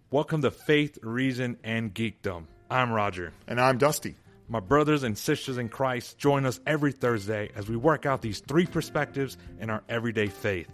Welcome to Faith, Reason, and Geekdom. I'm Roger. And I'm Dusty. My brothers and sisters in Christ, join us every Thursday as we work out these three perspectives in our everyday faith.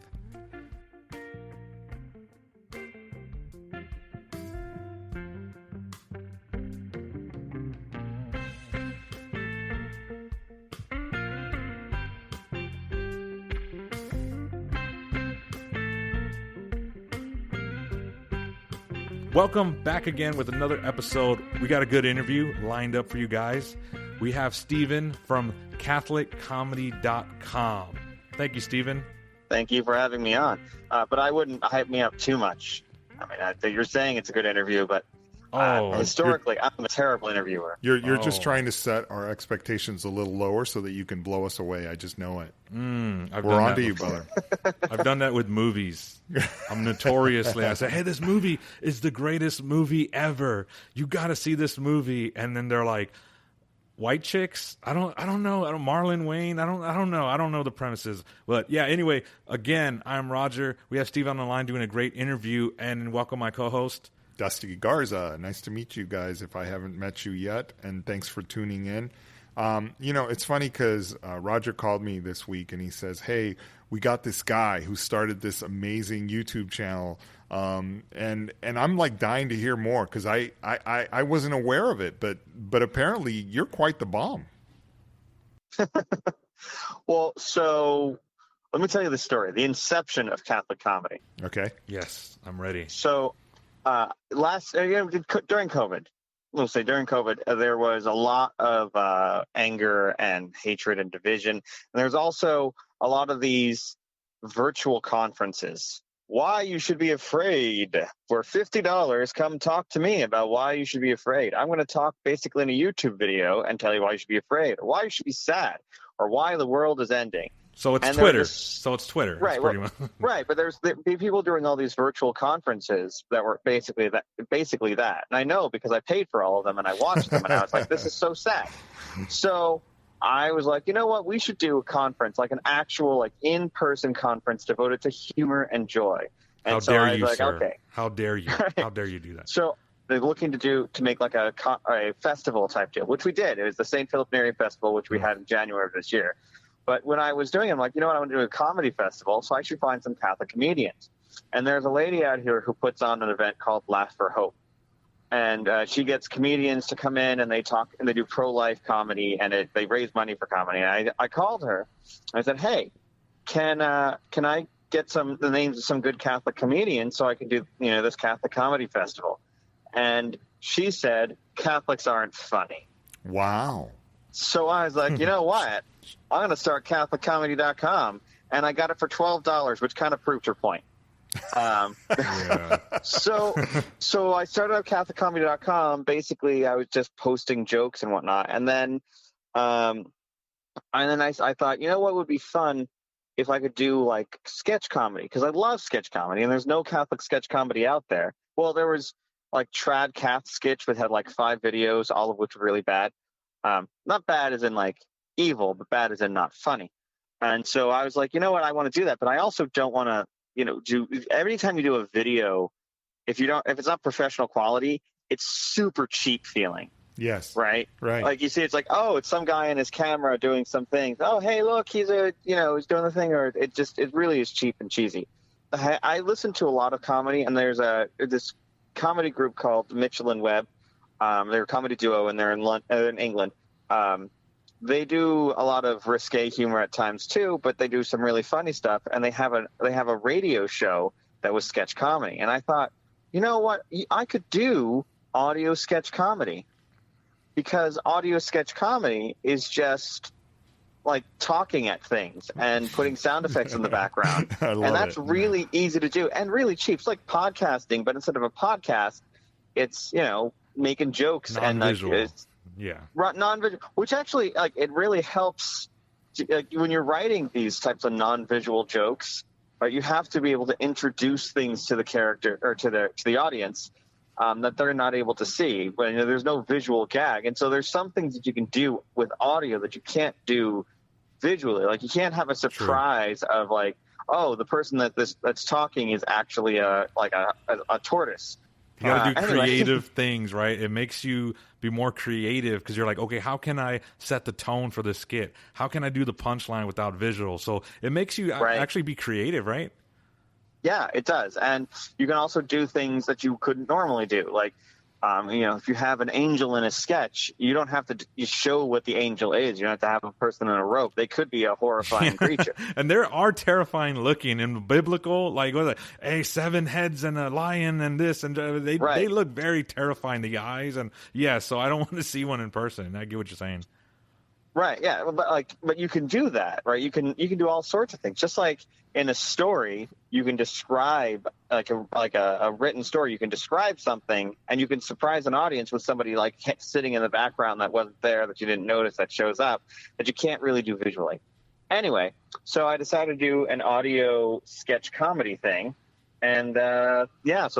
Welcome back again with another episode. We got a good interview lined up for you guys. We have Stephen from CatholicComedy.com. Thank you, Stephen. Thank you for having me on. But I wouldn't hype me up too much. I mean, you're saying it's a good interview, but historically, I'm a terrible interviewer. You're just trying to set our expectations a little lower so that you can blow us away. I just know it. We're on to you, brother. I've done that with movies. I'm notoriously, I say, hey, this movie is the greatest movie ever. You got to see this movie. And then they're like, white chicks? I don't know. Marlon Wayne? I don't know. I don't know the premises. But yeah, anyway, again, I'm Roger. We have Steve on the line doing a great interview, and welcome my co-host, Dusty Garza. Nice to meet you guys if I haven't met you yet, and thanks for tuning in. It's funny because Roger called me this week and he says, hey, we got this guy who started this amazing YouTube channel, and I'm like dying to hear more because I wasn't aware of it, but apparently you're quite the bomb. Well, so let me tell you the story, the inception of Catholic comedy. Okay. Yes, I'm ready. So during COVID, there was a lot of anger and hatred and division. And there's also a lot of these virtual conferences. Why you should be afraid. For $50, come talk to me about why you should be afraid. I'm going to talk basically in a YouTube video and tell you why you should be afraid, or why you should be sad, or why the world is ending. So it's Twitter. Right. Right. But there's people doing all these virtual conferences that were basically that. And I know because I paid for all of them and I watched them and I was like, this is so sad. So I was like, you know what? We should do a conference, like an actual, like in-person conference devoted to humor and joy. And How so dare I was you, like, sir? okay. How dare you? How dare you do that? So they're looking to make like a festival type deal, which we did. It was the St. Philip Neri Festival, which we had in January of this year. But when I was doing it, I'm like, you know what, I want to do a comedy festival, so I should find some Catholic comedians. And there's a lady out here who puts on an event called Laugh for Hope. And she gets comedians to come in and they talk and they do pro-life comedy and they raise money for comedy. And I called her. I said, hey, can I get the names of some good Catholic comedians so I can do this Catholic comedy festival? And she said, Catholics aren't funny. Wow. So I was like, you know what? I'm going to start CatholicComedy.com, and I got it for $12, which kind of proved her point. So I started out CatholicComedy.com. Basically, I was just posting jokes and whatnot, and then I thought, you know what would be fun if I could do like sketch comedy, because I love sketch comedy, and there's no Catholic sketch comedy out there. Well, there was like Trad Cath Sketch, which had like 5 videos, all of which were really bad. Not bad as in like evil, but bad as in not funny. And so I was like, you know what, I want to do that, but I also don't want to, do every time you do a video, if it's not professional quality, it's super cheap feeling. Yes. Right. Like you see, it's like, oh, it's some guy in his camera doing some things. Oh, hey, look, he's he's doing the thing, or it really is cheap and cheesy. I listen to a lot of comedy, and there's this comedy group called Mitchell and Webb. They're a comedy duo, and they're in England. They do a lot of risque humor at times too, but they do some really funny stuff. And they have a radio show that was sketch comedy. And I thought, you know what, I could do audio sketch comedy, because audio sketch comedy is just like talking at things and putting sound effects in the background. And that's really easy to do and really cheap. It's like podcasting, but instead of a podcast, it's making jokes non-visual. and non-visual, which actually it really helps when you're writing these types of non-visual jokes. Right, you have to be able to introduce things to the character or to the audience that they're not able to see. But there's no visual gag, and so there's some things that you can do with audio that you can't do visually. Like you can't have a surprise of like, oh, the person that's talking is actually a tortoise. You got to do Anyway. creative things, right? It makes you be more creative because you're like, okay, how can I set the tone for this skit? How can I do the punchline without visual? So it makes you Right. actually be creative, right? Yeah, it does. And you can also do things that you couldn't normally do. Like, if you have an angel in a sketch, you don't have to you show what the angel is. You don't have to have a person in a rope. They could be a horrifying creature. And there are terrifying looking in biblical, like, what is it? Hey, 7 heads and a lion and this. And they look very terrifying, the eyes. And yeah, so I don't want to see one in person. I get what you're saying. Right. Yeah. But you can do that, right? You can do all sorts of things. Just like in a story, you can describe like a written story. You can describe something, and you can surprise an audience with somebody like sitting in the background that wasn't there, that you didn't notice, that shows up, that you can't really do visually. Anyway, so I decided to do an audio sketch comedy thing. And so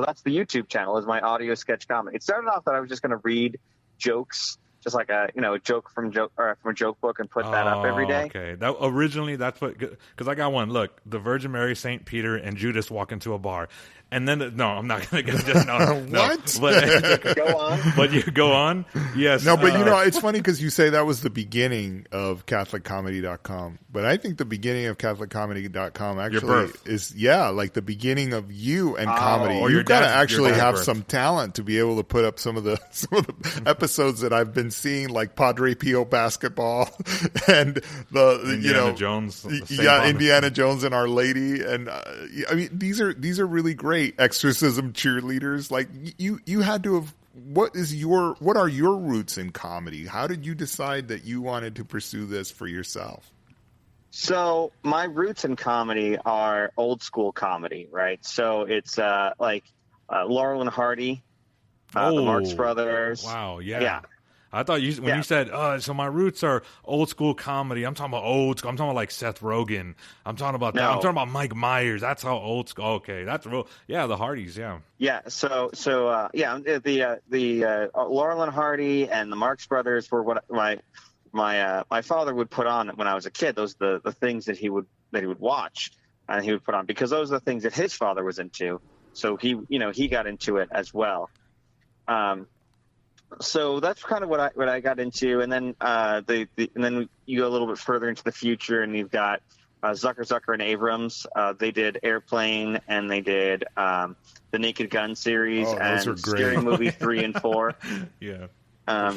that's the YouTube channel, is my audio sketch comedy. It started off that I was just going to read jokes, just like a joke from a joke book, and put that up every day. Okay, that's what, because I got one. Look, the Virgin Mary, Saint Peter, and Judas walk into a bar, and then I'm not gonna get just no. What? But, Go on. But you go on. Yes. No, but it's funny because you say that was the beginning of CatholicComedy.com, but I think the beginning of CatholicComedy.com actually is like the beginning of you and comedy. Or You've got to your actually dad's have birth. some talent to be able to put up some of the episodes that I've been seeing, like Padre Pio basketball and the Indiana Jones. Indiana Jones and Our Lady, and I mean these are really great exorcism cheerleaders. Like you had to have. What are your roots in comedy? How did you decide that you wanted to pursue this for yourself? So my roots in comedy are old school comedy, right? So it's like Laurel and Hardy, the Marx Brothers. Wow, yeah. Yeah. I thought you said, so my roots are old school comedy. I'm talking about old school. I'm talking about like Seth Rogen. I'm talking about that. I'm talking about Mike Myers. That's how old school. Okay, that's real. Yeah, the Hardys. Yeah. Yeah. So the Laurel and Hardy and the Marx Brothers were what my father would put on when I was a kid. Those the things that he would watch and he would put on, because those are the things that his father was into. So he got into it as well. So that's kind of what I got into, and then and then you go a little bit further into the future, and you've got Zucker and Abrams. They did Airplane, and they did the Naked Gun series, and Scary Movie 3 and 4. Yeah,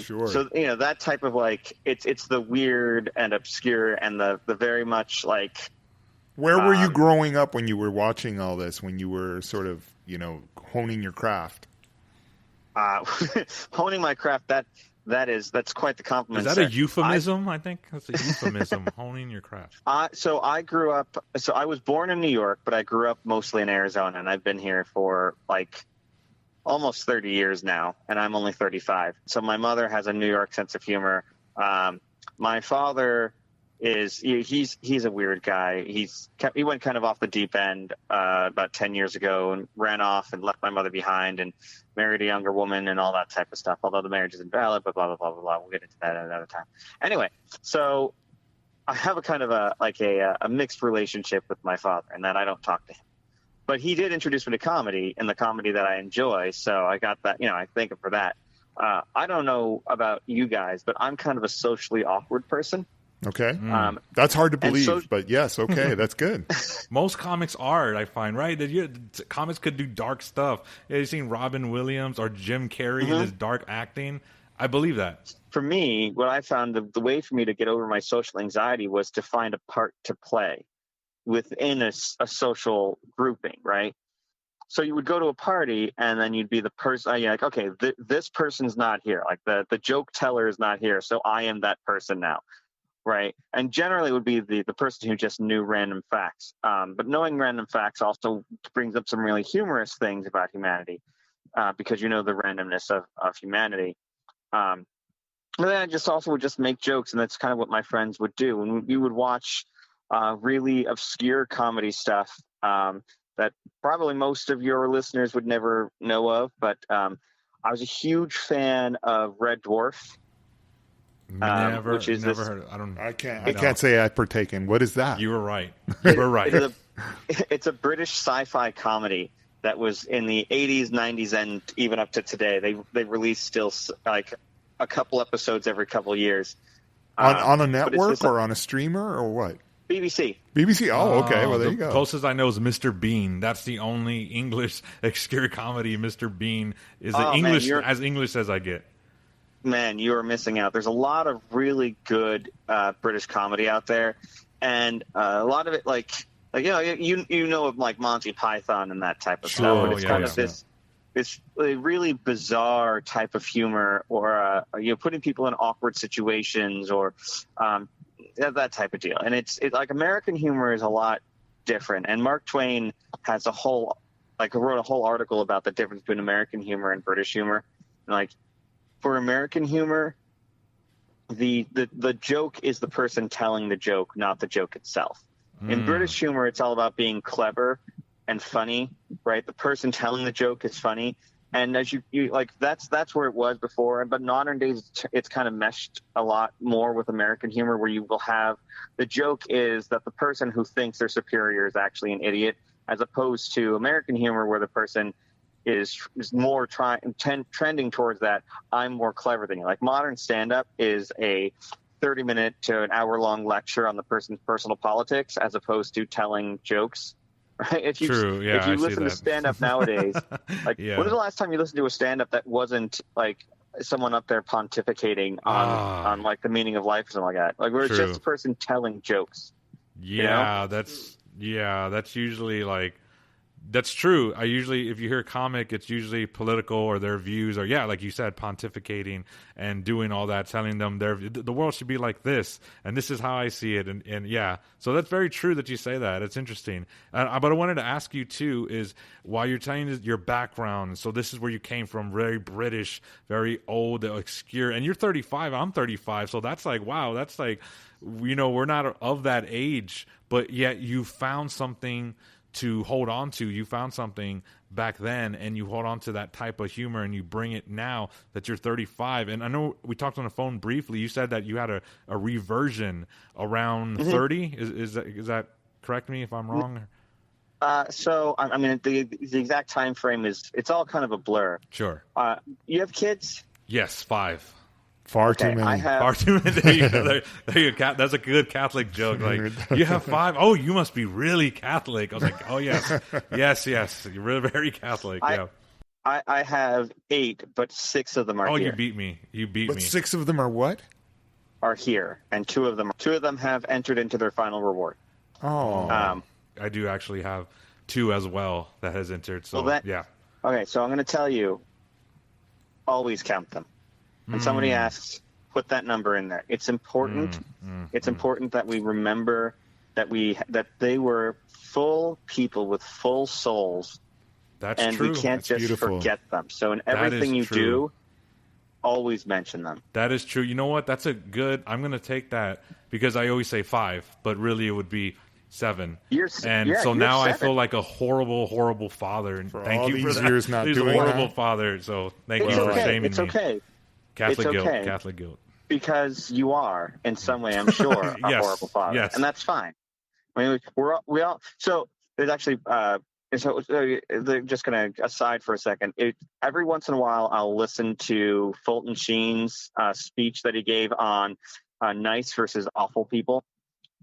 sure. So that type of like it's the weird and obscure and the very much like. Where were you growing up when you were watching all this? When you were sort of honing your craft? Honing my craft, that's quite the compliment. Is that a euphemism? I think that's a euphemism. Honing your craft. So I grew up. So I was born in New York, but I grew up mostly in Arizona, and I've been here for like almost 30 years now, and I'm only 35. So my mother has a New York sense of humor. My father he's a weird guy. He went kind of off the deep end about 10 years ago and ran off and left my mother behind and married a younger woman and all that type of stuff. Although the marriage is invalid, but blah blah blah blah blah. We'll get into that at another time. Anyway, so I have a kind of a mixed relationship with my father, and that I don't talk to him. But he did introduce me to comedy, and the comedy that I enjoy. So I got that. I thank him for that. I don't know about you guys, but I'm kind of a socially awkward person. Okay. That's hard to believe, but yes, okay, that's good. Most comics are, I find, right? Comics could do dark stuff. You've seen Robin Williams or Jim Carrey in his dark acting. I believe that. For me, what I found, the way for me to get over my social anxiety was to find a part to play within a social grouping, right? So you would go to a party, and then you'd be the person. You're like, okay, this person's not here. Like the joke teller is not here, so I am that person now. Right. And generally it would be the person who just knew random facts. But knowing random facts also brings up some really humorous things about humanity, because the randomness of humanity. And then I just also would just make jokes, and that's kind of what my friends would do. And we would watch really obscure comedy stuff that probably most of your listeners would never know of. But I was a huge fan of Red Dwarf. Never heard of, I can't say I've partaken. What is that? You were right. You were right. It's a British sci-fi comedy, that was in the 80s, 90s, and even up to today. They release still like a couple episodes every couple of years. On a network or on a streamer or what? BBC. BBC. Oh, okay. Well, there you go. Closest I know is Mr. Bean. That's the only English obscure comedy. Mr. Bean is as English as I get. Man, you are missing out. There's a lot of really good British comedy out there, and a lot of it like you know of like Monty Python and that type of stuff. But it's kind of this really bizarre type of humor, or putting people in awkward situations, or that type of deal. And it's like American humor is a lot different. And Mark Twain has wrote a whole article about the difference between American humor and British humor. And like for American humor, the joke is the person telling the joke, not the joke itself. In British humor, it's all about being clever and funny, right? The person telling the joke is funny. And as you like, that's where it was before. But in modern days, it's kind of meshed a lot more with American humor, where you will have the joke is that the person who thinks they're superior is actually an idiot, as opposed to American humor, where the person is more trending towards that I'm more clever than you. Like modern stand-up is a 30-minute to an hour-long lecture on the person's personal politics, as opposed to telling jokes. Right? If you listen to stand-up nowadays, like when was the last time you listened to a stand-up that wasn't like someone up there pontificating on like the meaning of life or something like that? Like where it's just a person telling jokes. Yeah, that's usually like. That's true. If you hear comic, it's usually political or their views, or like you said, pontificating and doing all that, telling them the world should be like this, and this is how I see it, and yeah. So that's very true that you say that. It's interesting. But I wanted to ask you too is while you're telling your background. So this is where you came from, very British, very old, obscure, and you're 35. I'm 35. So that's like wow. That's like we're not of that age, but yet you found something to hold on to. You found something back then, and you hold on to that type of humor, and you bring it now that you're 35. And I know we talked on the phone briefly. You said that you had a reversion around 30. Is that correct me if I'm wrong? So I mean the exact time frame it's all kind of a blur. Sure. You have kids? Yes, 5. Far too many. Far too many. There you go. That's a good Catholic joke. Like, you have 5? Oh, you must be really Catholic. I was like, oh, yes. Yes. You're really very Catholic. I have 8, but 6 of them are here. Oh, you beat me. But 6 of them are what? Are here, and 2 of them have entered into their final reward. Oh. I do actually have 2 as well that has entered. So, yeah. Okay, so I'm going to tell you, always count them. When somebody asks, put that number in there. It's important. It's important that we remember that they were full people with full souls. That's and true. We can't That's just beautiful. forget them. So in everything you do, always mention them. That is true. You know what? That's a good. I'm going to take that because I always say 5, but really it would be 7. So now 7. I feel like a horrible, horrible father. And thank you for that. Years not He's doing a horrible that. father. So thank you for shaming me. It's okay. Catholic it's guilt. okay. Catholic guilt. Because you are, in some way, I'm sure, a horrible father, yes. and that's fine. I mean, we all. So there's actually. So they're just going to aside for a second. Every once in a while, I'll listen to Fulton Sheen's speech that he gave on nice versus awful people,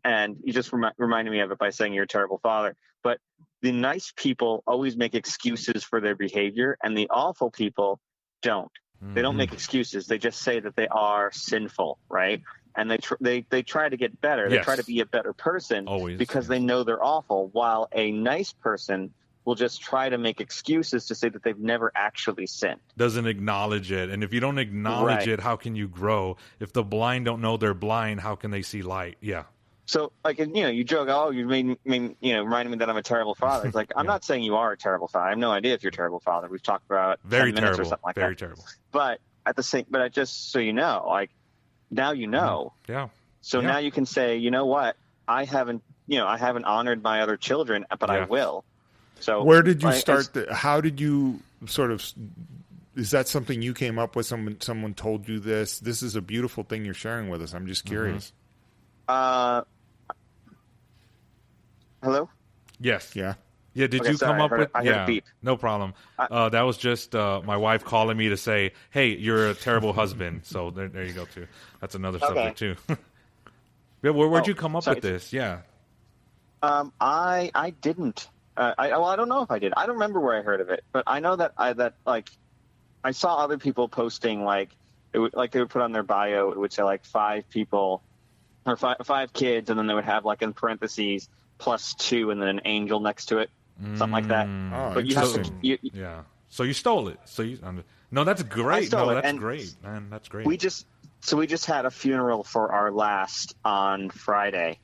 and you just reminded me of it by saying you're a terrible father. But the nice people always make excuses for their behavior, and the awful people don't. They don't make excuses. They just say that they are sinful, right? And they try to get better. They try to be a better person because they know they're awful, while a nice person will just try to make excuses to say that they've never actually sinned. Doesn't acknowledge it. And if you don't acknowledge it, how can you grow? If the blind don't know they're blind, how can they see light? Yeah. So, like, you joke, oh, you reminded me that I'm a terrible father. It's like, I'm not saying you are a terrible father. I have no idea if you're a terrible father. We've talked about very 10 minutes terrible, or something like very that. terrible. But I just so you know, like, now you know. Yeah. So now you can say, you know what? I haven't honored my other children, but I will. So where did you start? How did you sort of? Is that something you came up with? Someone told you this? This is a beautiful thing you're sharing with us. I'm just curious. Hello? Yes. Yeah. Yeah, did Okay, you sorry, come up with? I heard a Yeah, beep. no problem. That was just my wife calling me to say, "Hey, you're a terrible husband." So there you go too. That's another subject too. Yeah, where'd you come up sorry. with this? Yeah. I didn't. I don't know if I did. I don't remember where I heard of it, but I know that I saw other people posting like they would put on their bio. It would say like 5 people or five kids, and then they would have like in parentheses +2 and then an angel next to it, something like that. Oh, But you have to. interesting. Yeah. So you stole it. So no, that's I great. stole No, it, that's and great, man. That's great. we just had a funeral for our last on Friday,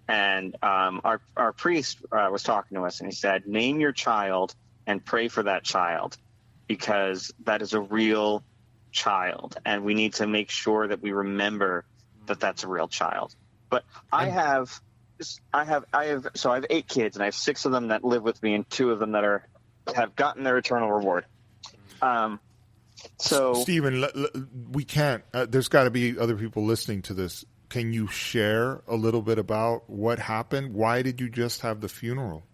and our priest was talking to us, and he said, "Name your child and pray for that child, because that is a real child, and we need to make sure that we remember that that's a real child." But I have 8 kids, and I have 6 of them that live with me, and 2 of them that have gotten their eternal reward. So, Stephen, we can't. There's got to be other people listening to this. Can you share a little bit about what happened? Why did you just have the funeral?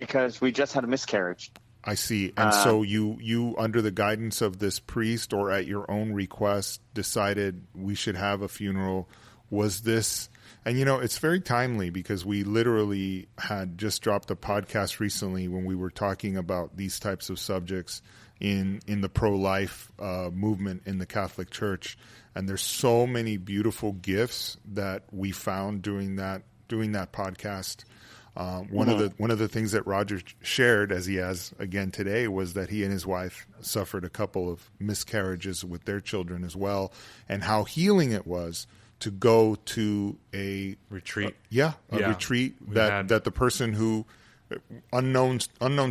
because we just had a miscarriage. I see. And so you, under the guidance of this priest or at your own request, decided we should have a funeral. Was this, and it's very timely because we literally had just dropped a podcast recently when we were talking about these types of subjects in the pro-life movement in the Catholic Church. And there's so many beautiful gifts that we found doing that podcast. One of the things that Roger shared, as he has again today, was that he and his wife suffered a couple of miscarriages with their children as well, and how healing it was to go to a retreat. Retreat that the person who unknown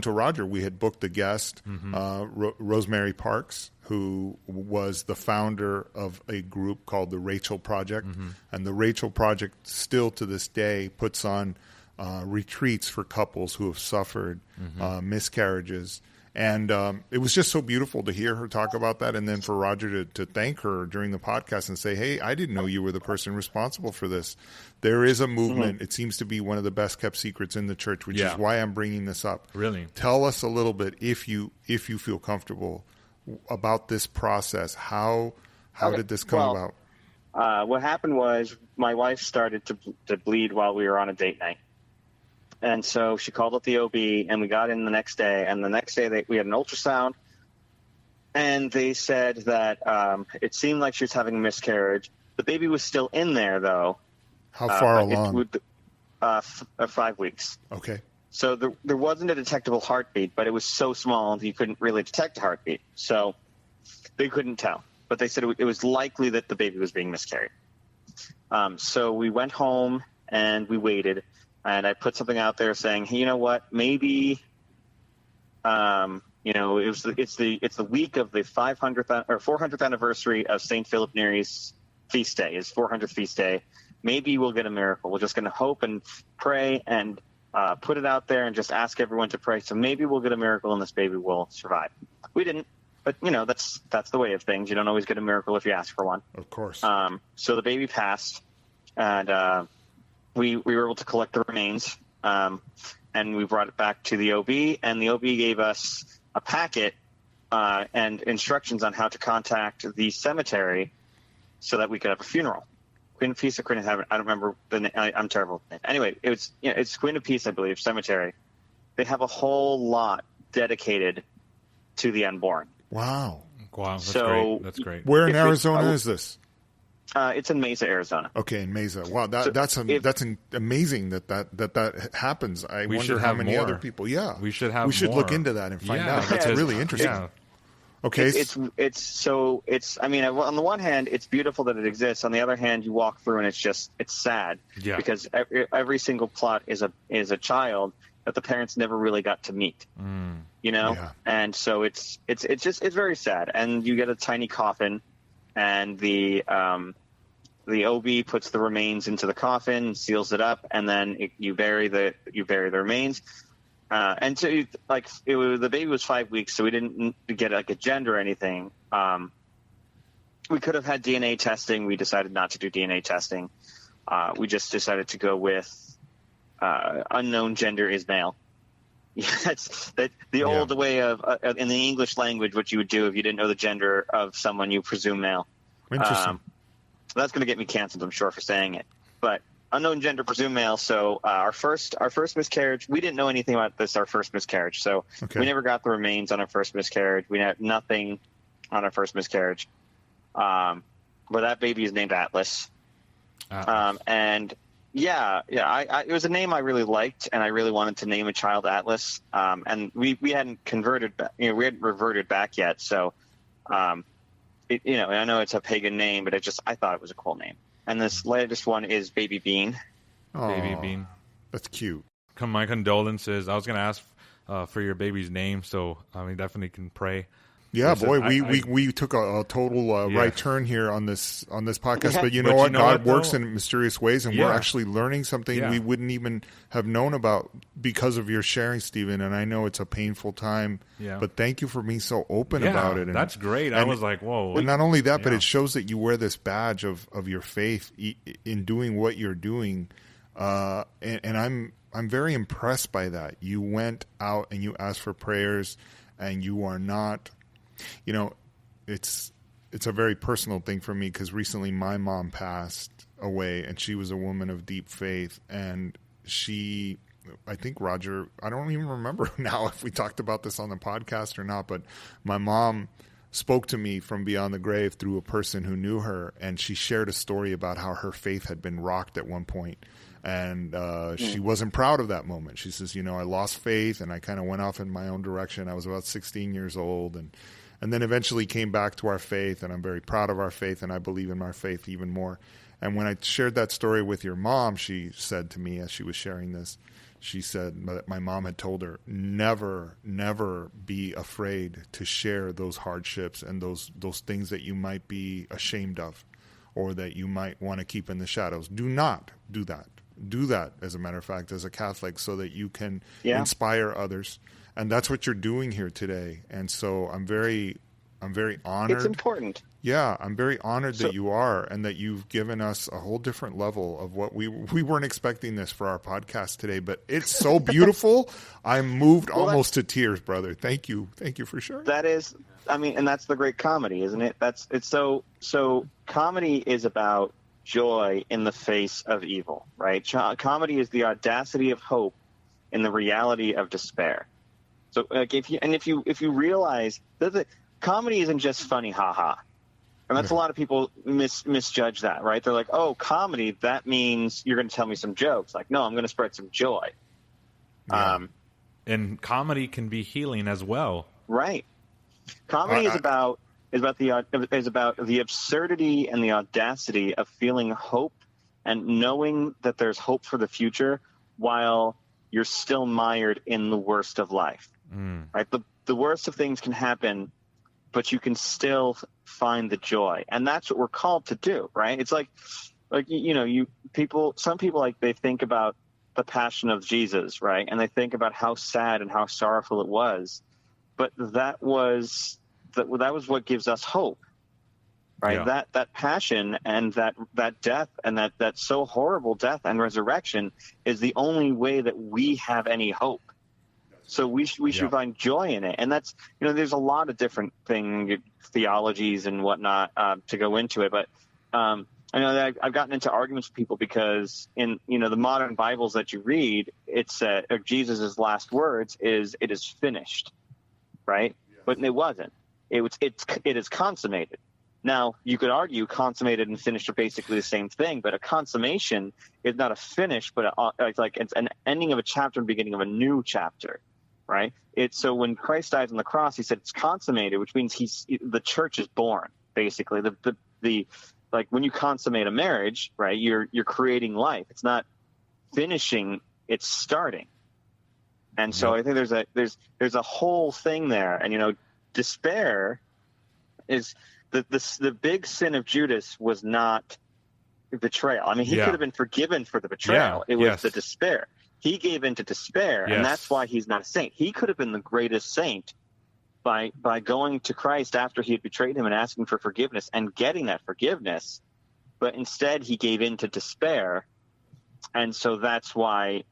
to Roger, we had booked a guest, Rosemary Parks, who was the founder of a group called the Rachel Project, and the Rachel Project still to this day puts on retreats for couples who have suffered miscarriages. And it was just so beautiful to hear her talk about that, and then for Roger to thank her during the podcast and say, "Hey, I didn't know you were the person responsible for this." There is a movement. It seems to be one of the best kept secrets in the church, which is why I'm bringing this up. Really? Tell us a little bit, if you feel comfortable, about this process. How did this come about? What happened was my wife started to bleed while we were on a date night. And so she called up the OB, and we got in the next day. And the next day we had an ultrasound, and they said that it seemed like she was having a miscarriage. The baby was still in there, though. How far along? 5 weeks. Okay. So there wasn't a detectable heartbeat, but it was so small that you couldn't really detect a heartbeat. So they couldn't tell. But they said it was likely that the baby was being miscarried. So we went home, and we waited. And I put something out there saying, hey, you know what? Maybe, it's the week of the 500th or 400th anniversary of St. Philip Neri's feast day, his 400th feast day. Maybe we'll get a miracle. We're just going to hope and pray and put it out there and just ask everyone to pray. So maybe we'll get a miracle and this baby will survive. We didn't, but that's the way of things. You don't always get a miracle if you ask for one. Of course. So the baby passed, and we were able to collect the remains, and we brought it back to the OB, and the OB gave us a packet and instructions on how to contact the cemetery so that we could have a funeral. Queen of Peace or Queen of Heaven, I don't remember the name. I'm terrible with names. Anyway, it's Queen of Peace, I believe, cemetery. They have a whole lot dedicated to the unborn. Wow. That's great. That's great. Where in Arizona is this? It's in Mesa, Arizona. Okay, in Mesa. Wow, that's amazing that happens. I wonder how many other people. Yeah, we should have. We should more. look into that and find out. That's really interesting. Yeah. Okay, it's. I mean, on the one hand, it's beautiful that it exists. On the other hand, you walk through and it's sad. Yeah. Because every single plot is a child that the parents never really got to meet. Yeah. And so it's very sad. And you get a tiny coffin, and the OB puts the remains into the coffin, seals it up, and then you bury the remains. And so, the baby was 5 weeks, so we didn't get a gender or anything. We could have had DNA testing. We decided not to do DNA testing. We just decided to go with unknown gender is male. That's the old way of in the English language, what you would do if you didn't know the gender of someone you presume male. Interesting. So that's going to get me canceled, I'm sure, for saying it. But unknown gender, presumed male. So our first miscarriage, we didn't know anything about this. Our first miscarriage, so we never got the remains on our first miscarriage. We had nothing on our first miscarriage. But that baby is named Atlas. And it was a name I really liked, and I really wanted to name a child Atlas. And we hadn't converted, we hadn't reverted back yet. So, I know it's a pagan name, but I thought it was a cool name. And this latest one is Baby Bean. Baby Bean. That's cute. My condolences. I was going to ask for your baby's name, so we definitely can pray. Yeah, boy, we took a total right turn here on this podcast, but you know what? God works in mysterious ways, and we're actually learning something we wouldn't even have known about because of your sharing, Stephen. And I know it's a painful time, but thank you for being so open about it. And that's great. I was like, whoa. And not only that, but it shows that you wear this badge of your faith in doing what you're doing, and I'm very impressed by that. You went out and you asked for prayers, and you are not. It's a very personal thing for me because recently my mom passed away, and she was a woman of deep faith. And I think Roger, I don't even remember now if we talked about this on the podcast or not, but my mom spoke to me from beyond the grave through a person who knew her, and she shared a story about how her faith had been rocked at one point. And she wasn't proud of that moment. She says, I lost faith, and I kind of went off in my own direction. I was about 16 years old, and then eventually came back to our faith, and I'm very proud of our faith, and I believe in our faith even more. And when I shared that story with your mom, she said to me as she was sharing this, she said that my mom had told her, never, never be afraid to share those hardships and those things that you might be ashamed of or that you might want to keep in the shadows. Do not do that. Do that, as a matter of fact, as a Catholic, so that you can inspire others. And that's what you're doing here today. And so I'm very honored. It's important. Yeah, I'm very honored that you are, and that you've given us a whole different level of what we weren't expecting this for our podcast today, but it's so beautiful. I'm moved almost to tears, brother. Thank you for sharing. That is, and that's the great comedy, isn't it? It's so comedy is about joy in the face of evil, right? Comedy is the audacity of hope in the reality of despair. So, if you realize that comedy isn't just funny, haha, and that's a lot of people misjudge that, right? They're like, oh, comedy, that means you're going to tell me some jokes. Like, no, I'm going to spread some joy. Yeah. And comedy can be healing as well, right? Comedy is about the absurdity and the audacity of feeling hope and knowing that there's hope for the future while you're still mired in the worst of life. Right? The worst of things can happen, but you can still find the joy. And that's what we're called to do, right? It's like some people like they think about the passion of Jesus, right? And they think about how sad and how sorrowful it was. But that was what gives us hope. Right? Yeah. That passion and that death and that so horrible death and resurrection is the only way that we have any hope. So we should find joy in it. And that's, there's a lot of different theologies and whatnot to go into it. But I know that I've gotten into arguments with people because in, the modern Bibles that you read, it's Jesus' last words is, "It is finished," right? Yes. But it wasn't. It is consummated. Now, you could argue consummated and finished are basically the same thing, but a consummation is not a finish, but it's an ending of a chapter and beginning of a new chapter, right? So when Christ dies on the cross, he said it's consummated, which means the church is born, basically. The when you consummate a marriage, right, you're creating life. It's not finishing, it's starting. And so I think there's a whole thing there. And, despair is the big sin of Judas was not betrayal. I mean, he could have been forgiven for the betrayal. It was the despair. He gave into despair, and that's why he's not a saint. He could have been the greatest saint by going to Christ after he had betrayed him and asking for forgiveness and getting that forgiveness. But instead, he gave in to despair, and so that's why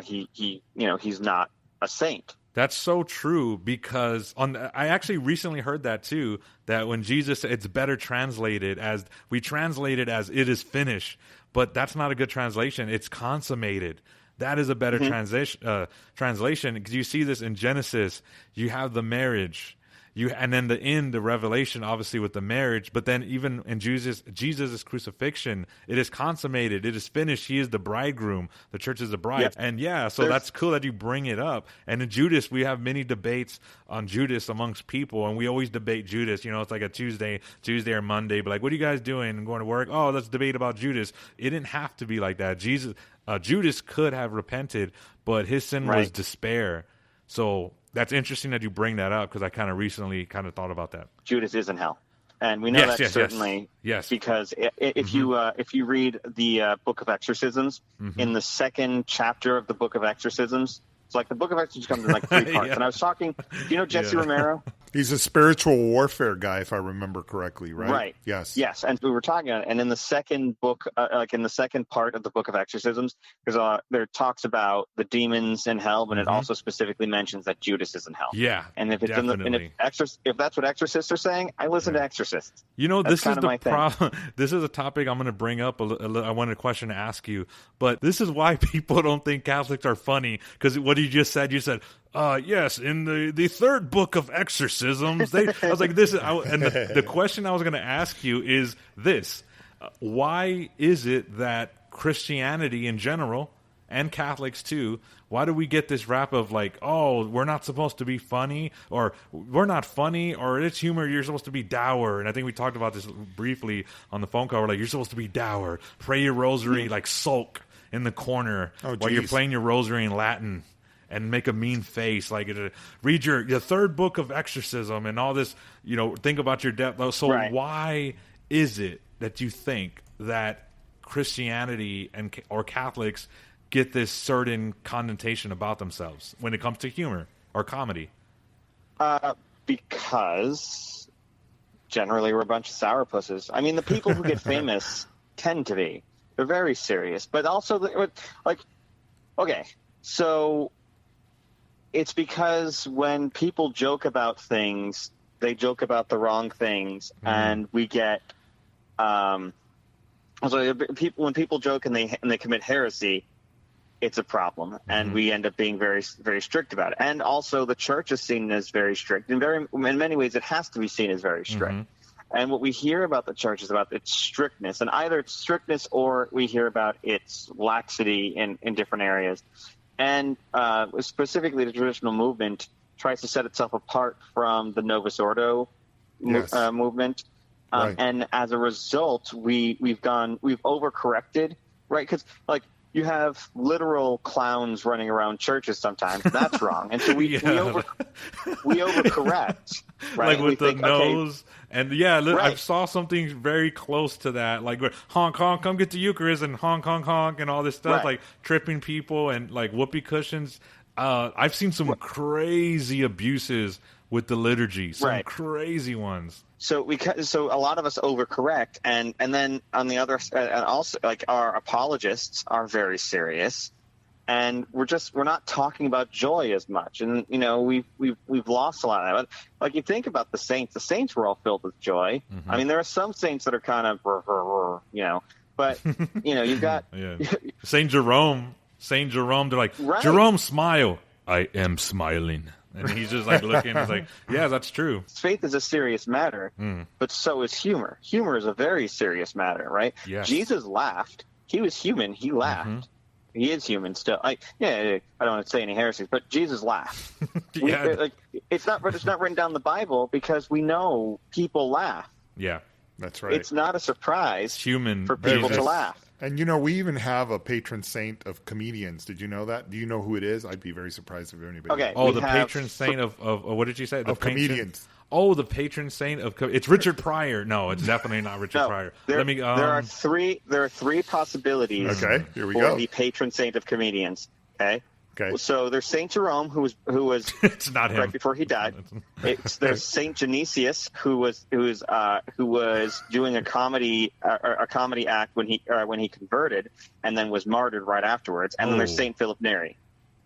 he he's not a saint. That's so true, because I actually recently heard that too, that when Jesus, it's better translated as, we translate it as "it is finished," but that's not a good translation. It's consummated. That is a better translation, because you see this in Genesis. You have the marriage. And then the Revelation, obviously with the marriage, but then even in Jesus' crucifixion, it is consummated, it is finished. He is the bridegroom, the church is the bride. Yep. And that's cool that you bring it up. And in Judas, we have many debates on Judas amongst people, and we always debate Judas. It's like a Tuesday or Monday, but like, what are you guys doing? Going to work? Oh, let's debate about Judas. It didn't have to be like that. Judas could have repented, but his sin was despair. So that's interesting that you bring that up, because I kind of recently thought about that. Judas is in hell, and we know certainly. Yes. Because if you read the Book of Exorcisms, in the second chapter of the Book of Exorcisms, it's like the Book of Exorcisms comes in like 3 parts. And I was talking. Do you know Jesse Romero? He's a spiritual warfare guy, if I remember correctly, right? Right. Yes. Yes. And we were talking about it. And in the second book, like in the second part of the Book of Exorcisms, there talks about the demons in hell, but it also specifically mentions that Judas is in hell. Yeah. And if it's if that's what exorcists are saying, I listen to exorcists. This is the problem. This is a topic I'm going to bring up. I wanted a question to ask you, but this is why people don't think Catholics are funny, because what you just said, yes, in the third book of exorcisms, I was like, the question I was going to ask you is this: why is it that Christianity in general, and Catholics too, why do we get this rap of like, oh, we're not supposed to be funny, or we're not funny, or it's humor, you're supposed to be dour? And I think we talked about this briefly on the phone call. We're like, you're supposed to be dour, pray your rosary, like sulk in the corner while you're playing your rosary in Latin, and make a mean face, like read your third book of exorcism and all this, think about your death. So why is it that you think that Christianity or Catholics get this certain connotation about themselves when it comes to humor or comedy? Because generally we're a bunch of sourpusses. I mean, the people who get famous tend to be. They're very serious, but also so it's because when people joke about things, they joke about the wrong things, and we get when people joke and they commit heresy, it's a problem, and we end up being very, very strict about it. And also, the church is seen as very strict. In many ways, it has to be seen as very strict. And what we hear about the church is about its strictness, and either its strictness or we hear about its laxity in different areas. And specifically, the traditional movement tries to set itself apart from the Novus Ordo movement, and as a result, we've overcorrected, right? Because you have literal clowns running around churches sometimes. That's wrong, and so we overcorrect, right? Like with the nose. And I saw something very close to that, like honk honk, come get the Eucharist, and honk honk honk, and all this stuff, like tripping people and like whoopee cushions. I've seen some crazy abuses with the liturgy, some crazy ones. So a lot of us overcorrect, and then on the other side, also like our apologists are very serious. And we're not talking about joy as much, and we've lost a lot of that. Like you think about the saints were all filled with joy. I mean, there are some saints that are kind of, but you've got Saint Jerome. They're like, Jerome, smile. I am smiling, and he's just like looking. He's like, yeah, that's true. Faith is a serious matter, but so is humor. Humor is a very serious matter, right? Yes. Jesus laughed. He was human. He laughed. He is human still. I don't want to say any heresies, but Jesus laughed. It's not written down in the Bible because we know people laugh. Yeah, that's right. It's not a surprise for people to laugh. And we even have a patron saint of comedians. Did you know that? Do you know who it is? I'd be very surprised if anybody. Okay. Oh, the patron saint of what did you say? Of comedians. Oh, the patron saint of it's Richard Pryor. No, it's definitely not Richard Pryor. There are three possibilities. Okay, here we go. For the patron saint of comedians. Okay. So there's Saint Jerome, who was it's not him right before he died. There's Saint Genesius, who was doing a comedy act when he converted, and then was martyred right afterwards. And then there's Saint Philip Neri.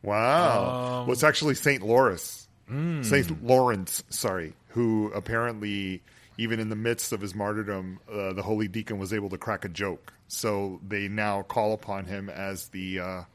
Wow. Well, it's actually Saint Lawrence. Saint Lawrence, sorry, who apparently, even in the midst of his martyrdom, the holy deacon was able to crack a joke. So they now call upon him as the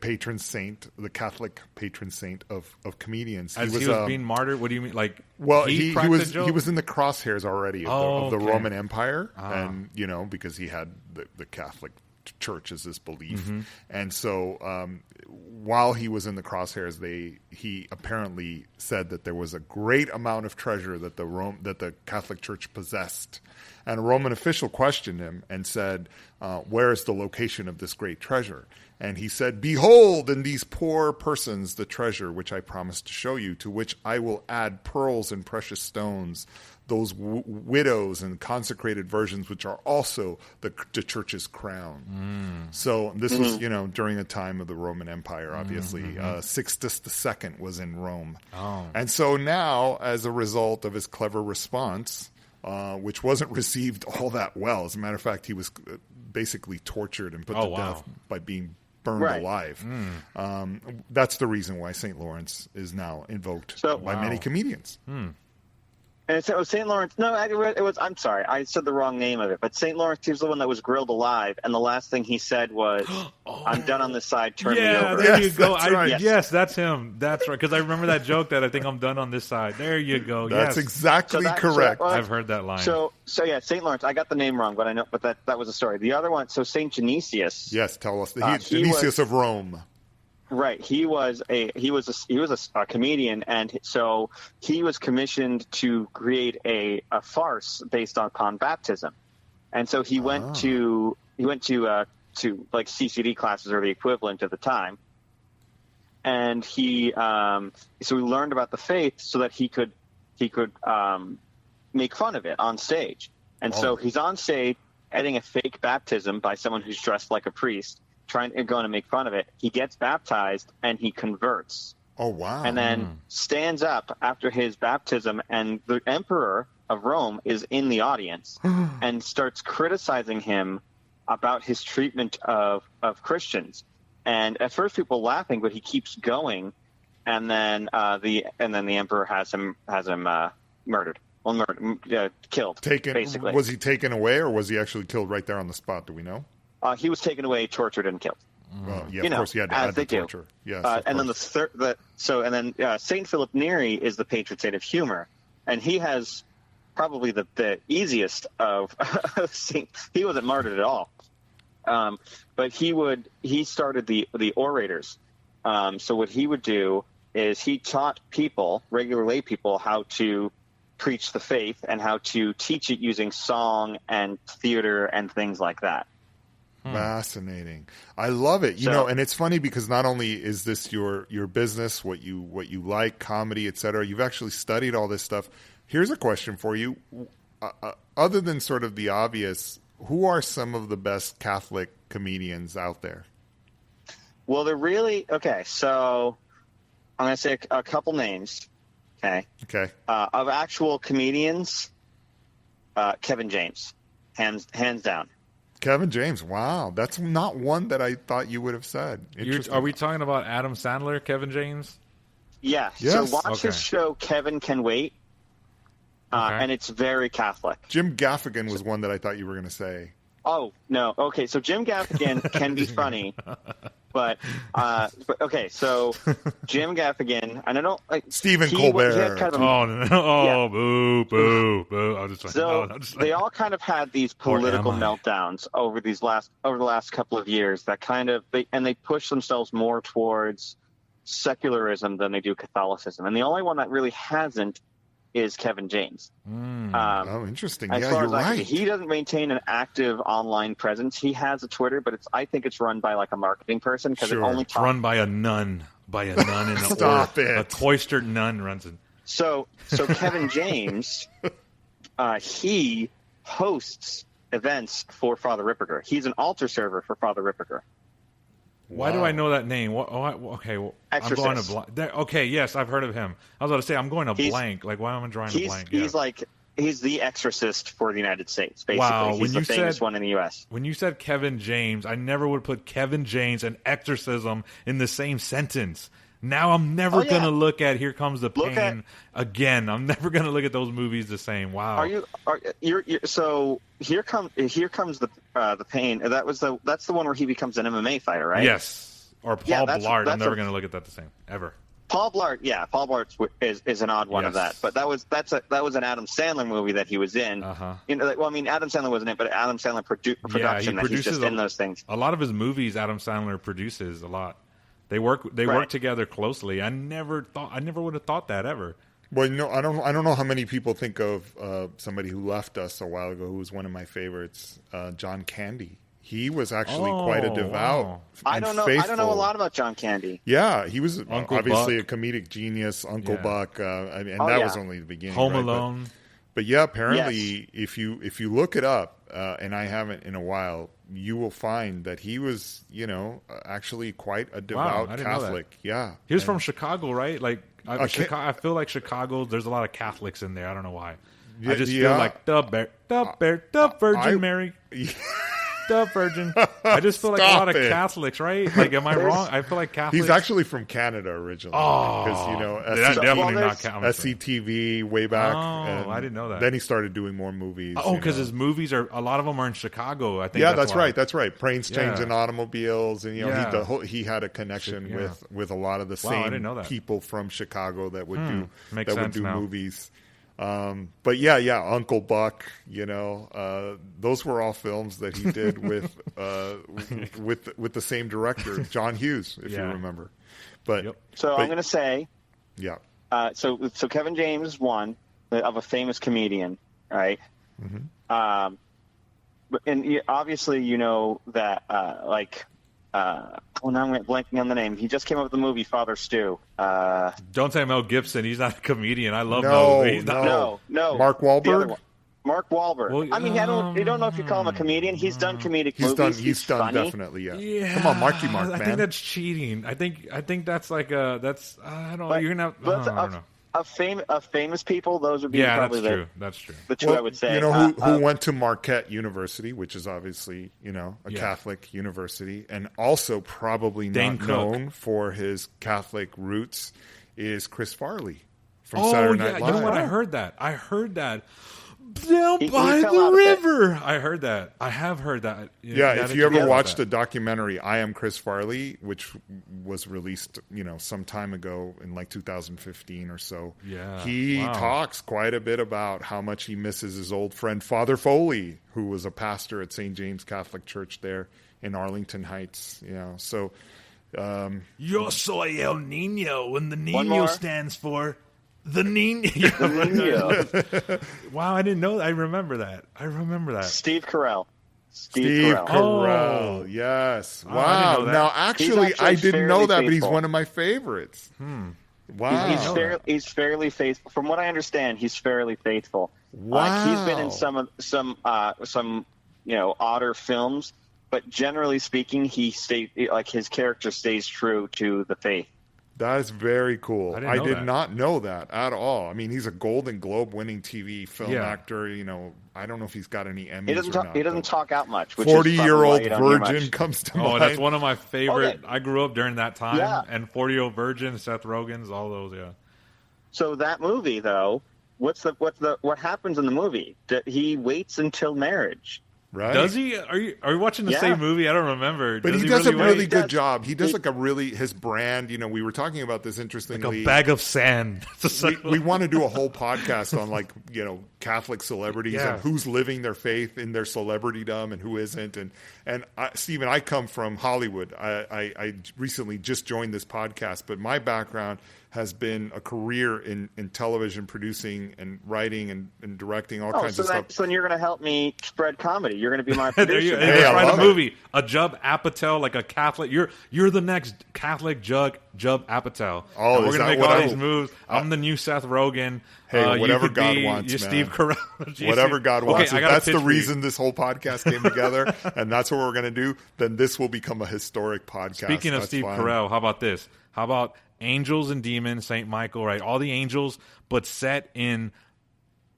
patron saint, the Catholic patron saint of comedians. As he was being martyred, what do you mean? Like, well, he was in the crosshairs already of the Roman Empire, and because he had the Catholic Church as his belief, and so while he was in the crosshairs, he apparently said that there was a great amount of treasure that the Catholic Church possessed, and a Roman official questioned him and said, "Where is the location of this great treasure?" And he said, "Behold, in these poor persons the treasure which I promised to show you, to which I will add pearls and precious stones, those widows and consecrated virgins, which are also the church's crown." So this was, during a time of the Roman Empire, obviously. Sixtus II was in Rome. And so now, as a result of his clever response, which wasn't received all that well, as a matter of fact, he was basically tortured and put to death by being burned alive. That's the reason why St. Lawrence is now invoked by many comedians. And it was St. Lawrence. No, it was. I'm sorry, I said the wrong name of it. But St. Lawrence, he was the one that was grilled alive, and the last thing he said was, "I'm done on this side. Turn me over." There you go. That's right. Yes, that's him. That's right. Because I remember that joke that I think I'm done on this side. There you go. That's exactly correct. I've heard that line. So yeah, St. Lawrence. I got the name wrong, but I know. But that was the story. The other one. So St. Genesius. Yes, tell us. Genesius of Rome. Right. He was a comedian, and so he was commissioned to create a farce based upon baptism. And so he went to like CCD classes or the equivalent at the time. And he so he learned about the faith so that he could make fun of it on stage. And so he's on stage editing a fake baptism by someone who's dressed like a priest, going to make fun of it. He gets baptized and he converts. Oh, wow. And then stands up after his baptism, and the emperor of Rome is in the audience and starts criticizing him about his treatment of Christians. And at first people laughing, but he keeps going, and then the emperor has him murdered. Well, killed. Basically. Was he taken away, or was he actually killed right there on the spot? Do we know? He was taken away, tortured, and killed. Well, yeah, of course he had to add the torture. Yes, and then Saint Philip Neri is the patron saint of humor, and he has probably the easiest of saints. He wasn't martyred at all, but he started the orators. So what he would do is he taught regular lay people, how to preach the faith and how to teach it using song and theater and things like that. Fascinating. I love it. And it's funny because not only is this your business, what you like, comedy, etc. You've actually studied all this stuff. Here's a question for you. Other than sort of the obvious, who are some of the best Catholic comedians out there? Well, they're really okay. So I'm going to say a couple names. Okay. Of actual comedians, Kevin James, hands down. Kevin James, wow. That's not one that I thought you would have said. Are we talking about Adam Sandler, Kevin James? Yeah. Yes. So watch his show, Kevin Can Wait, and it's very Catholic. Jim Gaffigan was one that I thought you were going to say. Oh, no. Okay, so Jim Gaffigan can be funny, but okay, so Jim Gaffigan, and I don't like Stephen Colbert. Boo. I'm just they all kind of had these political meltdowns over the last couple of years that kind of they push themselves more towards secularism than they do Catholicism, and the only one that really hasn't is Kevin James. Interesting. Yeah, you're right. He doesn't maintain an active online presence. He has a Twitter, but I think it's run by like a marketing person because it only talks. Run by a nun. In a cloistered nun runs it. So Kevin James, he hosts events for Father Ripperger. He's an altar server for Father Ripperger. Why do I know that name? Okay, Exorcist. I'm going to blank. Okay, yes, I've heard of him. I was about to say I'm going to blank. Like, why am I drawing a blank? He's like he's the exorcist for the United States. Basically, Wow, he's the famous one in the U.S. When you said Kevin James, I never would put Kevin James and exorcism in the same sentence. Now I'm never gonna look at Here Comes the Pain again. I'm never gonna look at those movies the same. Wow. So here comes the Pain. That's the one where he becomes an MMA fighter, right? Yes. Or Paul Blart. I'm never gonna look at that the same ever. Paul Blart, Paul Blart is an odd one of that, but that was an Adam Sandler movie that he was in. You know, well, I mean, Adam Sandler wasn't in it, but Adam Sandler production that he's just in those things. A lot of his movies, Adam Sandler produces a lot. They work together closely. I never would have thought that ever. Well, I don't know how many people think of somebody who left us a while ago who was one of my favorites, John Candy. He was actually quite a devout. I don't know a lot about John Candy. Yeah, he was obviously Buck. a comedic genius, Uncle Buck, that was only the beginning. Home Alone. But yeah, apparently, if you look it up, and I haven't in a while, you will find that he was, actually quite a devout Catholic. Yeah, he was from Chicago, right? Like I feel like Chicago. There's a lot of Catholics in there. I don't know why. I just feel like the Virgin Mary. The Virgin. I just feel like a lot of Catholics, right? Like, am I wrong? I feel like Catholics. He's actually from Canada originally. Because definitely not SCTV way back. Oh, I didn't know that. Then he started doing more movies. Oh, because his movies a lot of them are in Chicago. I think. Yeah, that's right. That's right. Planes, Trains, and Automobiles, and he had a connection with a lot of the same people from Chicago that would do movies. But Uncle Buck, those were all films that he did with the same director, John Hughes, if you remember. But I'm going to say, so Kevin James is one of a famous comedian, right? Mm-hmm. And obviously, that now I'm blanking on the name. He just came up with the movie Father Stew. Don't say Mel Gibson. He's not a comedian. I love Mel. No. Mark Wahlberg. Mark Wahlberg. Well, I mean, I don't know if you call him a comedian. He's done comedic movies. He's done funny. Definitely. Yeah. Come on, Marky Mark, man. I think that's cheating. I think that's like I don't know. You're gonna. I don't know. Of famous people, those would be probably that's true. The two I would say. Who went to Marquette University, which is obviously a Catholic university, and also probably not known for his Catholic roots, is Chris Farley from Saturday Night Live. You know what? I heard that. Down by the river. I heard that. I have heard that. If you ever watched the documentary I Am Chris Farley, which was released, some time ago in like 2015 or so, he talks quite a bit about how much he misses his old friend Father Foley, who was a pastor at St. James Catholic Church there in Arlington Heights. So Yo soy el niño, and the niño stands for the Nino. Wow, I didn't know that. I remember that. Steve Carell. Oh, yes. Wow. Now, actually, I didn't know that, but he's one of my favorites. Wow. He's fairly faithful. From what I understand, he's fairly faithful. Wow. He's been in some odder films, but generally speaking, his character stays true to the faith. That is very cool. I did not know that at all. I mean, he's a Golden Globe winning TV film actor. I don't know if he's got any Emmys He doesn't talk out much. 40-year-old virgin comes to mind. Oh, that's one of my favorite. I grew up during that time, and 40-year-old virgin, Seth Rogen's, all those. Yeah. So that movie, though, what happens in the movie? He waits until marriage. Right. Does he? Are you watching the same movie? I don't remember. But he does a really good job. He does his brand. We were talking about this interestingly. Like a bag of sand. we want to do a whole podcast on Catholic celebrities and who's living their faith in their celebritydom and who isn't. And Stephen, I come from Hollywood. I recently just joined this podcast, but my background has been a career in television producing and writing and directing all kinds of stuff. So then you're going to help me spread comedy. You're going to be my producer. Write a movie, a Judd Apatow, like a Catholic. You're the next Catholic Judd Apatow. Oh, we're going to make all these moves. I'm the new Seth Rogen. Hey, whatever God wants, man. Steve Carell. Whatever God wants. If that's the reason this whole podcast came together, and that's what we're going to do, then this will become a historic podcast. Speaking of Steve Carell, how about this? How about Angels and Demons, St. Michael, right? All the angels, but set in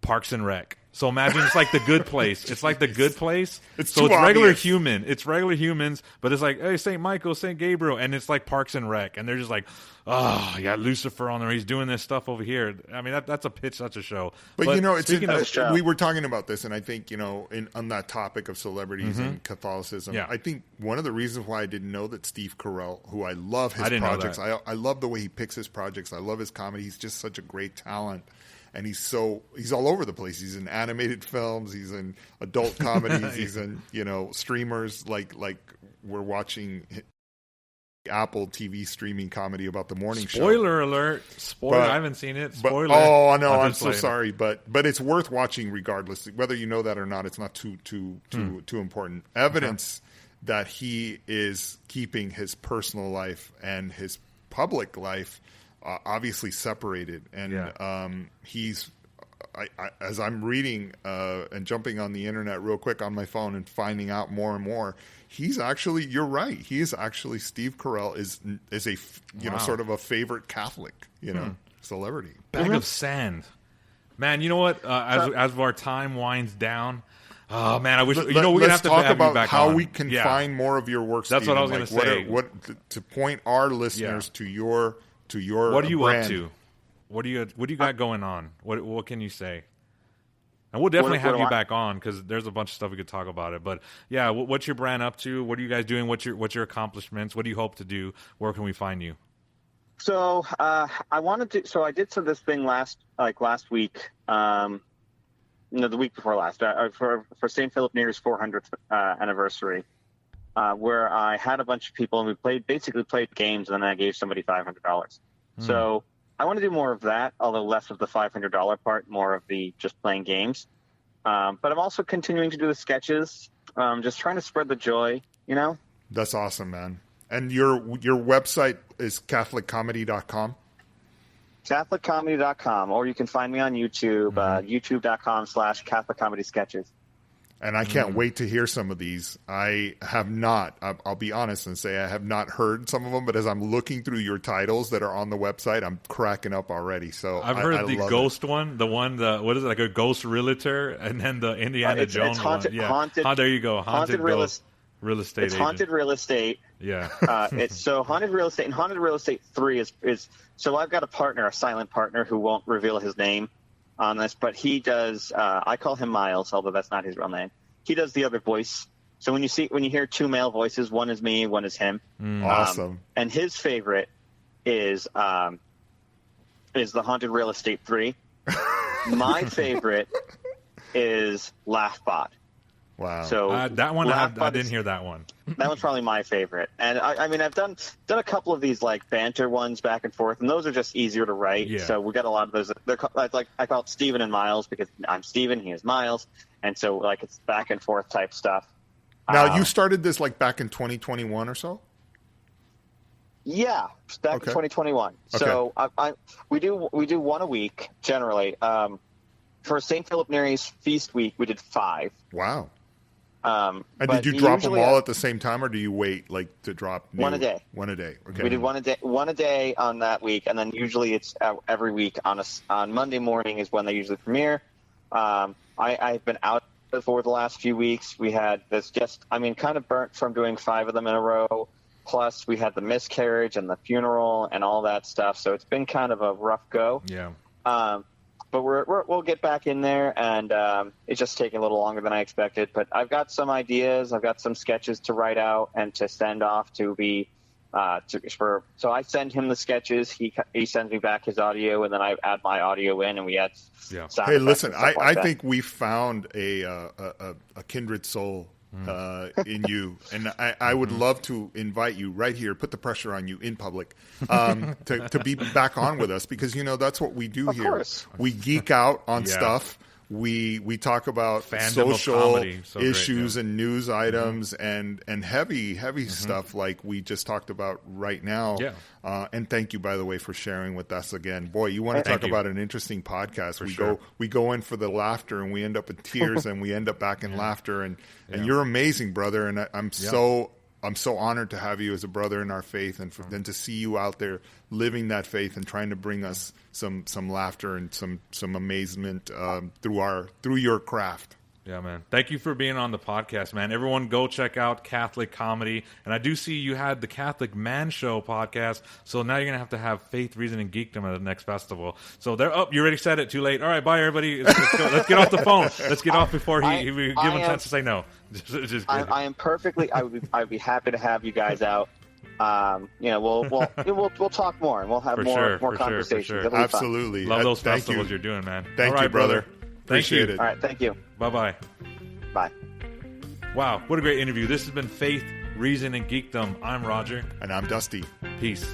Parks and Rec. So imagine it's like The Good Place. It's like The Good Place. It's so too it's regular obvious. human. It's regular humans, but it's like, hey, St. Michael, St. Gabriel, and it's like Parks and Rec, and they're just like, oh, you got Lucifer on there. He's doing this stuff over here. I mean, that's a pitch, that's a show. But you know, it's speaking of, we were talking about this, and I think, you know, on that topic of celebrities and Catholicism, Yeah. I think one of the reasons why I didn't know that Steve Carell, who I love his I didn't know projects, that. I love the way he picks his projects. I love his comedy. He's just such a great talent. And he's all over the place. He's in animated films. He's in adult comedies. He's in, you know, streamers like we're watching Apple TV streaming comedy about the morning show. Spoiler alert. Spoiler. But- I haven't seen it. But, Spoiler. oh no, I'm just so playing. sorry, but it's worth watching regardless, whether you know that or not. It's not too important. Evidence that he is keeping his personal life and his public life obviously separated, and he's. As I'm reading and jumping on the internet real quick on my phone and finding out more and more, he's actually, you're right. He is actually, Steve Carell is a Wow. sort of a favorite Catholic, celebrity. Bag of sand. Man, you know what? As our time winds down, oh man, I wish we're gonna Let's have to talk have about you back how on. we can Yeah. find more of your work. That's what I was gonna say. What to point our listeners to your What are you brand. up to? What do you got going on? What can you say? And we'll definitely have you back on because there's a bunch of stuff we could talk about it. But yeah, what's your brand up to? What are you guys doing? What's your accomplishments? What do you hope to do? Where can we find you? So I wanted to. So I did this thing last week. The week before last for St. Philip Neri's 400th anniversary, where I had a bunch of people and we basically played games, and then I gave somebody $500. So I want to do more of that, although less of the $500 part, more of the just playing games. But I'm also continuing to do the sketches, just trying to spread the joy, you know? That's awesome, man. And your website is CatholicComedy.com? CatholicComedy.com, or you can find me on YouTube, youtube.com/CatholicComedySketches. And I can't wait to hear some of these. I have not, I'll be honest and say I have not heard some of them, but as I'm looking through your titles that are on the website, I'm cracking up already. So I've heard I the love ghost one, what is it, like a ghost realtor, and then the Indiana Jones it's haunted, one. Yeah, haunted, there you go. Haunted real estate. It's haunted real estate. Yeah. It's so haunted real estate, and haunted real estate 3 is so I've got a silent partner who won't reveal his name on this, but he does. I call him Miles, although that's not his real name. He does the other voice. So when you hear two male voices, one is me, one is him. Awesome. And his favorite is the haunted real estate 3. My favorite is Laughbot. Wow. So that one, I Laughbot didn't hear that one. That one's probably my favorite. And I mean, I've done a couple of these like banter ones back and forth, and those are just easier to write. Yeah. So we got a lot of those. They're like I call it Steven and Miles because I'm Steven, he is Miles, and so like it's back and forth type stuff. Now you started this like back in 2021 or so? Yeah, back in 2021. Okay. So we do one a week generally. For St. Philip Neri's Feast Week, we did 5. Wow. And did you drop them all at the same time, or do you wait like to drop one a day? One a day. Okay. We did one a day on that week, and then usually it's every week on Monday morning is when they usually premiere. I've been out for the last few weeks. We had this kind of burnt from doing 5 of them in a row. Plus, we had the miscarriage and the funeral and all that stuff. So it's been kind of a rough go. Yeah. But we'll get back in there, and it's just taking a little longer than I expected. But I've got some ideas. I've got some sketches to write out and to send off to be so I send him the sketches. He sends me back his audio, and then I add my audio in, and we add sound Hey, effects listen, and stuff like I that. think we found a kindred soul in you, and I would love to invite you right here, put the pressure on you in public to be back on with us, because that's what we do Of here. course. We geek out on Yeah. stuff. We talk about Fandom of social comedy. So great, issues yeah. and news items and heavy stuff like we just talked about right now. Yeah. And thank you, by the way, for sharing with us again. Boy, you want to Thank talk you. about an interesting podcast. sure. We go in for the laughter, and we end up in tears, and we end up back in laughter. And you're amazing, brother. And I'm so I'm so honored to have you as a brother in our faith, and then to see you out there living that faith and trying to bring us some laughter and some amazement through your craft. Yeah, man. Thank you for being on the podcast, man. Everyone go check out Catholic Comedy. And I do see you had the Catholic Man Show podcast, so now you're going to have Faith, Reason, and Geekdom at the next festival. So they're up. You already said it. Too late. All right, bye, everybody. Let's go. Let's get off the phone. Let's get off before we give him a chance to say no. I am perfectly. I'd be happy to have you guys out. We'll talk more, and we'll have more conversations. Sure. Absolutely. Love those festivals you're doing, man. Thank you, brother. Appreciate it. All right, thank you. Bye-bye. Bye. Wow, what a great interview. This has been Faith, Reason, and Geekdom. I'm Roger. And I'm Dusty. Peace.